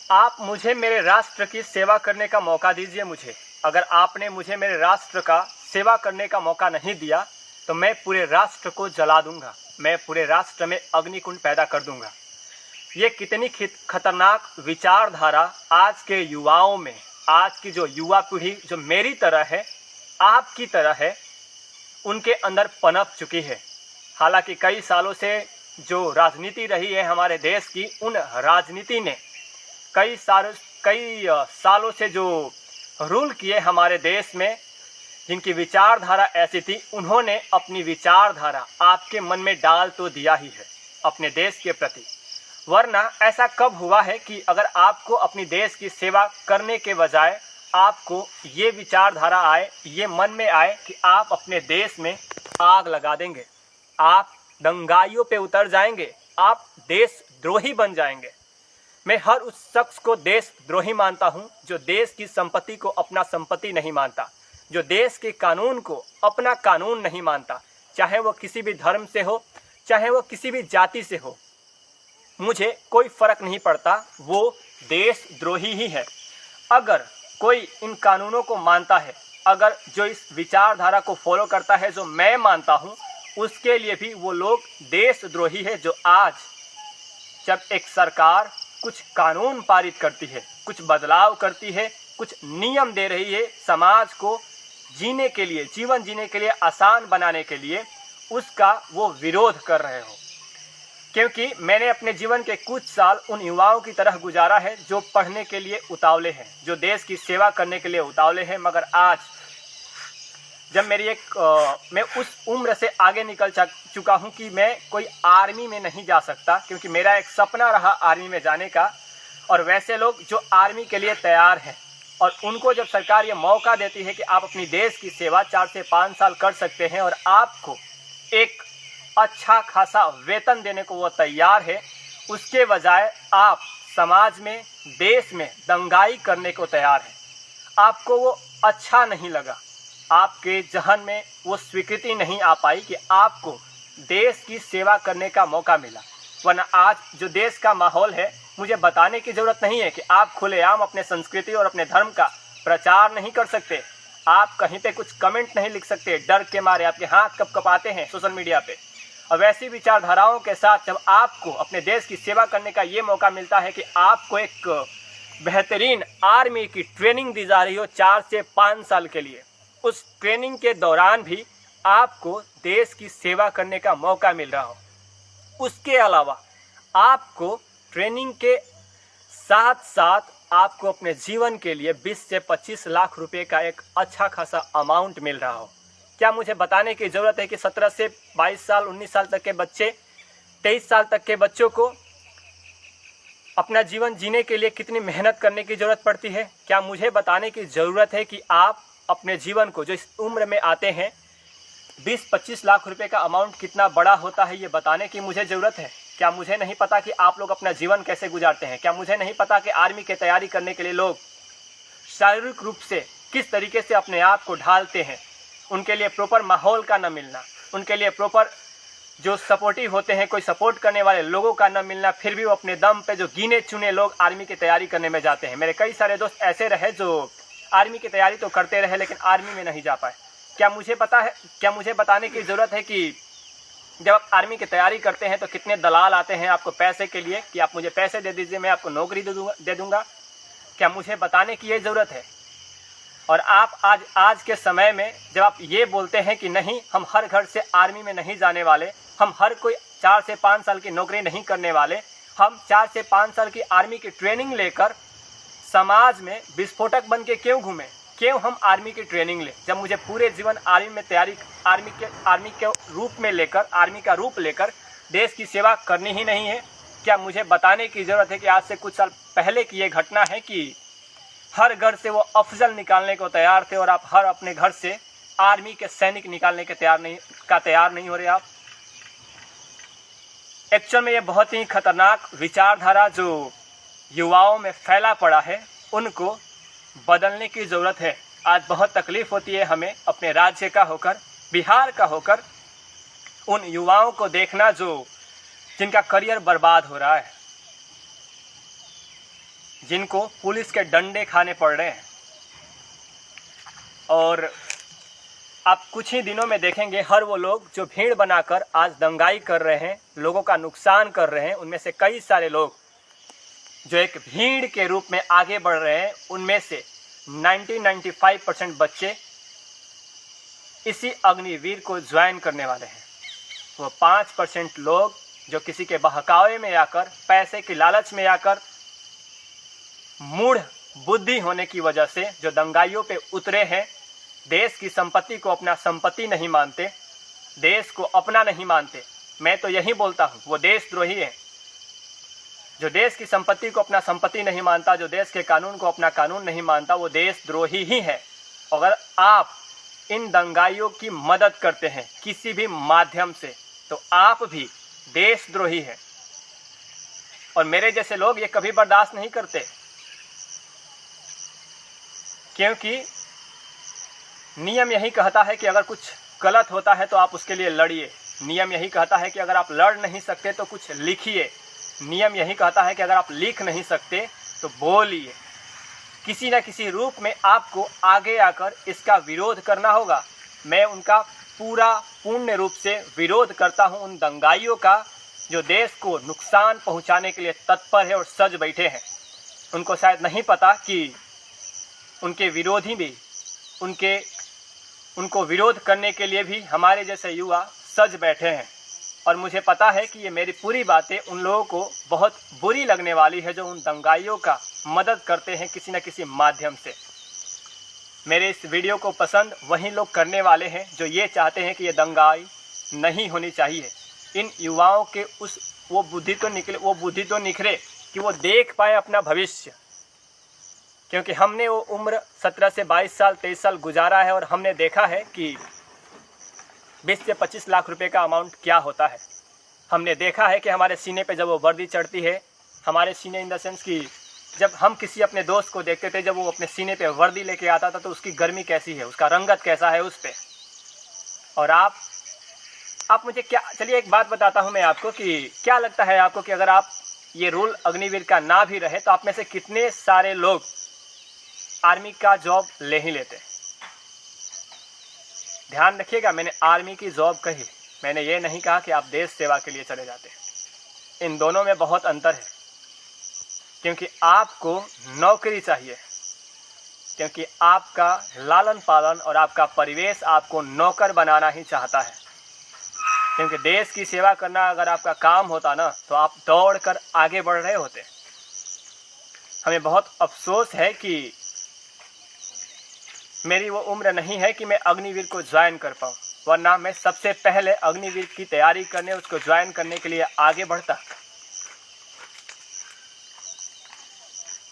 आप मुझे मेरे राष्ट्र की सेवा करने का मौका दीजिए मुझे। अगर आपने मुझे मेरे राष्ट्र का सेवा करने का मौका नहीं दिया तो मैं पूरे राष्ट्र को जला दूंगा, मैं पूरे राष्ट्र में अग्निकुंड पैदा कर दूंगा। ये कितनी खतरनाक विचारधारा आज के युवाओं में, आज की जो युवा पीढ़ी जो मेरी तरह है, आपकी तरह है, उनके अंदर पनप चुकी है। हालांकि कई सालों से जो राजनीति रही है हमारे देश की, उन राजनीति ने कई सालों से जो रूल किए हमारे देश में, जिनकी विचारधारा ऐसी थी, उन्होंने अपनी विचारधारा आपके मन में डाल तो दिया ही है अपने देश के प्रति। वरना ऐसा कब हुआ है कि अगर आपको अपनी देश की सेवा करने के बजाय आपको ये विचारधारा आए, ये मन में आए कि आप अपने देश में आग लगा देंगे, आप दंगाइयों पे उतर जाएंगे, आप देशद्रोही बन जाएंगे। मैं हर उस शख्स को देशद्रोही मानता हूँ जो देश की संपत्ति को अपना संपत्ति नहीं मानता, जो देश के कानून को अपना कानून नहीं मानता, चाहे वो किसी भी धर्म से हो, चाहे वो किसी भी जाति से हो, मुझे कोई फर्क नहीं पड़ता, वो देशद्रोही ही है। अगर कोई इन कानूनों को मानता है, अगर जो इस विचारधारा को फॉलो करता है जो मैं मानता हूँ, उसके लिए भी वो लोग देशद्रोही है। जो आज जब एक सरकार कुछ कानून पारित करती है, कुछ बदलाव करती है, कुछ नियम दे रही है समाज को जीने के लिए, जीवन जीने के लिए आसान बनाने के लिए, उसका वो विरोध कर रहे हो। क्योंकि मैंने अपने जीवन के कुछ साल उन युवाओं की तरह गुजारा है जो पढ़ने के लिए उतावले हैं, जो देश की सेवा करने के लिए उतावले हैं। मगर आज जब मैं उस उम्र से आगे निकल चुका हूं कि मैं कोई आर्मी में नहीं जा सकता, क्योंकि मेरा एक सपना रहा आर्मी में जाने का। और वैसे लोग जो आर्मी के लिए तैयार हैं और उनको जब सरकार ये मौका देती है कि आप अपनी देश की सेवा 4 से 5 साल कर सकते हैं और आपको एक अच्छा खासा वेतन देने को वो तैयार है, उसके बजाय आप समाज में, देश में दंगाई करने को तैयार हैं। आपको वो अच्छा नहीं लगा, आपके जहन में वो स्वीकृति नहीं आ पाई कि आपको देश की सेवा करने का मौका मिला। वरना आज जो देश का माहौल है, मुझे बताने की ज़रूरत नहीं है कि आप खुलेआम अपने संस्कृति और अपने धर्म का प्रचार नहीं कर सकते, आप कहीं पे कुछ कमेंट नहीं लिख सकते, डर के मारे आपके हाथ कँपाते हैं सोशल मीडिया पे। और वैसी विचारधाराओं के साथ जब आपको अपने देश की सेवा करने का ये मौका मिलता है कि आपको एक बेहतरीन आर्मी की ट्रेनिंग दी जा रही हो 4 से 5 साल के लिए, उस ट्रेनिंग के दौरान भी आपको देश की सेवा करने का मौका मिल रहा हो, उसके अलावा आपको ट्रेनिंग के साथ साथ आपको अपने जीवन के लिए 20 से 25 लाख रुपए का एक अच्छा खासा अमाउंट मिल रहा हो, क्या मुझे बताने की ज़रूरत है कि 17 से 22 साल, 19 साल तक के बच्चे, 23 साल तक के बच्चों को अपना जीवन जीने के लिए कितनी मेहनत करने की ज़रूरत पड़ती है? क्या मुझे बताने की ज़रूरत है कि आप अपने जीवन को, जो इस उम्र में आते हैं, 20-25 लाख रुपए का अमाउंट कितना बड़ा होता है, ये बताने की मुझे ज़रूरत है? क्या मुझे नहीं पता कि आप लोग अपना जीवन कैसे गुजारते हैं? क्या मुझे नहीं पता कि आर्मी की तैयारी करने के लिए लोग शारीरिक रूप से किस तरीके से अपने आप को ढालते हैं? उनके लिए प्रॉपर माहौल का न मिलना, उनके लिए प्रॉपर जो सपोर्टिव होते हैं, कोई सपोर्ट करने वाले लोगों का न मिलना, फिर भी वो अपने दम पे जो गिने चुने लोग आर्मी की तैयारी करने में जाते हैं। मेरे कई सारे दोस्त ऐसे रहे जो आर्मी की तैयारी तो करते रहे लेकिन आर्मी में नहीं जा पाए। क्या मुझे बताने की ज़रूरत है कि जब आप आर्मी की तैयारी करते हैं तो कितने दलाल आते हैं आपको पैसे के लिए कि आप मुझे पैसे दे दीजिए, मैं आपको नौकरी दे दूँगा? क्या मुझे बताने की ये ज़रूरत है? और आप आज के समय में जब आप ये बोलते हैं कि नहीं, हम हर घर से आर्मी में नहीं जाने वाले, हम हर कोई 4 से 5 साल की नौकरी नहीं करने वाले, हम 4 से 5 साल की आर्मी की ट्रेनिंग लेकर समाज में विस्फोटक बन के क्यों घूमें? क्यों हम आर्मी की ट्रेनिंग लें जब मुझे पूरे जीवन आर्मी में तैयारी, आर्मी के रूप में लेकर, आर्मी का रूप लेकर देश की सेवा करनी ही नहीं है? क्या मुझे बताने की ज़रूरत है कि आज से कुछ साल पहले की ये घटना है कि हर घर से वो अफजल निकालने को तैयार थे और आप हर अपने घर से आर्मी के सैनिक निकालने के तैयार नहीं हो रहे आप? एक्चुअल में ये बहुत ही खतरनाक विचारधारा जो युवाओं में फैला पड़ा है, उनको बदलने की ज़रूरत है। आज बहुत तकलीफ़ होती है हमें अपने राज्य का होकर, बिहार का होकर, उन युवाओं को देखना जिनका करियर बर्बाद हो रहा है। जिनको पुलिस के डंडे खाने पड़ रहे हैं। और आप कुछ ही दिनों में देखेंगे हर वो लोग जो भीड़ बनाकर आज दंगाई कर रहे हैं, लोगों का नुकसान कर रहे हैं, उनमें से कई सारे लोग जो एक भीड़ के रूप में आगे बढ़ रहे हैं, उनमें से 95% बच्चे इसी अग्निवीर को ज्वाइन करने वाले हैं। वो 5% लोग जो किसी के बहकावे में आकर, पैसे की लालच में आकर, मूढ़ बुद्धि होने की वजह से जो दंगाइयों पे उतरे हैं, देश की संपत्ति को अपना संपत्ति नहीं मानते, देश को अपना नहीं मानते। मैं तो यही बोलता हूँ, वो देशद्रोही है। जो देश की संपत्ति को अपना संपत्ति नहीं मानता, जो देश के कानून को अपना कानून नहीं मानता, वो देशद्रोही ही है। अगर आप इन दंगाइयों की मदद करते हैं किसी भी माध्यम से, तो आप भी देशद्रोही हैं। और मेरे जैसे लोग ये कभी बर्दाश्त नहीं करते, क्योंकि नियम यही कहता है कि अगर कुछ गलत होता है तो आप उसके लिए लड़िए। नियम यही कहता है कि अगर आप लड़ नहीं सकते तो कुछ लिखिए। नियम यही कहता है कि अगर आप लिख नहीं सकते तो बोलिए। किसी न किसी रूप में आपको आगे आकर इसका विरोध करना होगा। मैं उनका पूर्ण रूप से विरोध करता हूं, उन दंगाइयों का जो देश को नुकसान पहुंचाने के लिए तत्पर है और सज बैठे हैं। उनको शायद नहीं पता कि उनके विरोधी भी, उनको विरोध करने के लिए भी हमारे जैसे युवा सज बैठे हैं। और मुझे पता है कि ये मेरी पूरी बातें उन लोगों को बहुत बुरी लगने वाली है जो उन दंगाइयों का मदद करते हैं किसी न किसी माध्यम से। मेरे इस वीडियो को पसंद वही लोग करने वाले हैं जो ये चाहते हैं कि ये दंगाई नहीं होनी चाहिए। इन युवाओं के वो बुद्धि तो निखरे कि वो देख पाए अपना भविष्य। क्योंकि हमने वो उम्र 17 से 22 साल 23 साल गुजारा है और हमने देखा है कि 20 से 25 लाख रुपए का अमाउंट क्या होता है। हमने देखा है कि हमारे सीने पे जब वो वर्दी चढ़ती है, हमारे सीने इन द सेंस कि जब हम किसी अपने दोस्त को देखते थे, जब वो अपने सीने पे वर्दी लेके आता था तो उसकी गर्मी कैसी है, उसका रंगत कैसा है उस पे। और आप मुझे क्या, चलिए एक बात बताता हूँ मैं आपको कि क्या लगता है आपको कि अगर आप ये रूल अग्निवीर का ना भी रहे तो आप में से कितने सारे लोग आर्मी का जॉब ले ही लेते। ध्यान रखिएगा, मैंने आर्मी की जॉब कही, मैंने ये नहीं कहा कि आप देश सेवा के लिए चले जाते हैं। इन दोनों में बहुत अंतर है, क्योंकि आपको नौकरी चाहिए, क्योंकि आपका लालन पालन और आपका परिवेश आपको नौकर बनाना ही चाहता है। क्योंकि देश की सेवा करना अगर आपका काम होता ना, तो आप दौड़ कर आगे बढ़ रहे होते। हमें बहुत अफसोस है कि मेरी वो उम्र नहीं है कि मैं अग्निवीर को ज्वाइन कर पाऊँ, वरना मैं सबसे पहले अग्निवीर की तैयारी करने, उसको ज्वाइन करने के लिए आगे बढ़ता।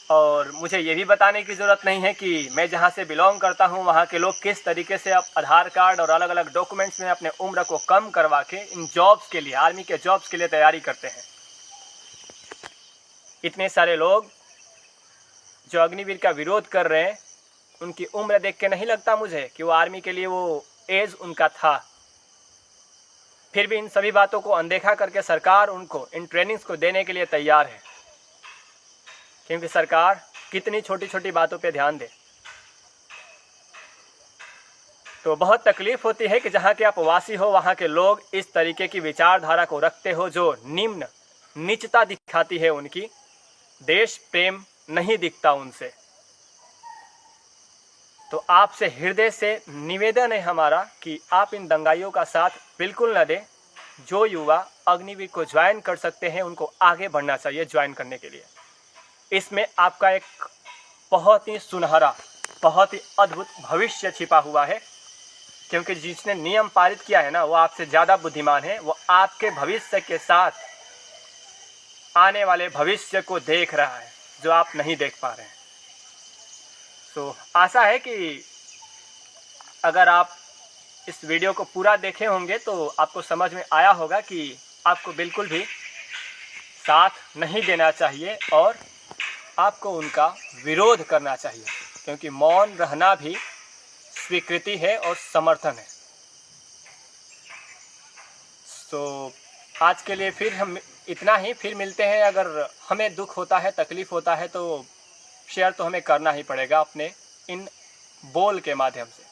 और मुझे ये भी बताने की ज़रूरत नहीं है कि मैं जहाँ से बिलोंग करता हूँ वहाँ के लोग किस तरीके से अब आधार कार्ड और अलग अलग डॉक्यूमेंट्स में अपने उम्र को कम करवा के इन जॉब्स के लिए, आर्मी के जॉब्स के लिए तैयारी करते हैं। इतने सारे लोग जो अग्निवीर का विरोध कर रहे हैं, उनकी उम्र देख के नहीं लगता मुझे कि वो आर्मी के लिए वो एज उनका था। फिर भी इन सभी बातों को अनदेखा करके सरकार उनको इन ट्रेनिंग्स को देने के लिए तैयार है। क्योंकि सरकार कितनी छोटी छोटी बातों पे ध्यान दे। तो बहुत तकलीफ होती है कि जहाँ के आप वासी हो वहाँ के लोग इस तरीके की विचारधारा को रखते हो जो नीचता दिखाती है उनकी, देश प्रेम नहीं दिखता उनसे। तो आपसे हृदय से निवेदन है हमारा कि आप इन दंगाइयों का साथ बिल्कुल न दें। जो युवा अग्निवीर को ज्वाइन कर सकते हैं उनको आगे बढ़ना चाहिए ज्वाइन करने के लिए। इसमें आपका एक बहुत ही सुनहरा, बहुत ही अद्भुत भविष्य छिपा हुआ है। क्योंकि जिसने नियम पारित किया है ना, वो आपसे ज़्यादा बुद्धिमान है। वो आपके भविष्य के साथ आने वाले भविष्य को देख रहा है जो आप नहीं देख पा रहे हैं। तो आशा है कि अगर आप इस वीडियो को पूरा देखे होंगे तो आपको समझ में आया होगा कि आपको बिल्कुल भी साथ नहीं देना चाहिए और आपको उनका विरोध करना चाहिए। क्योंकि मौन रहना भी स्वीकृति है और समर्थन है। तो आज के लिए फिर हम इतना ही, फिर मिलते हैं। अगर हमें दुख होता है, तकलीफ़ होता है तो शेयर तो हमें करना ही पड़ेगा अपने इन बोल के माध्यम से।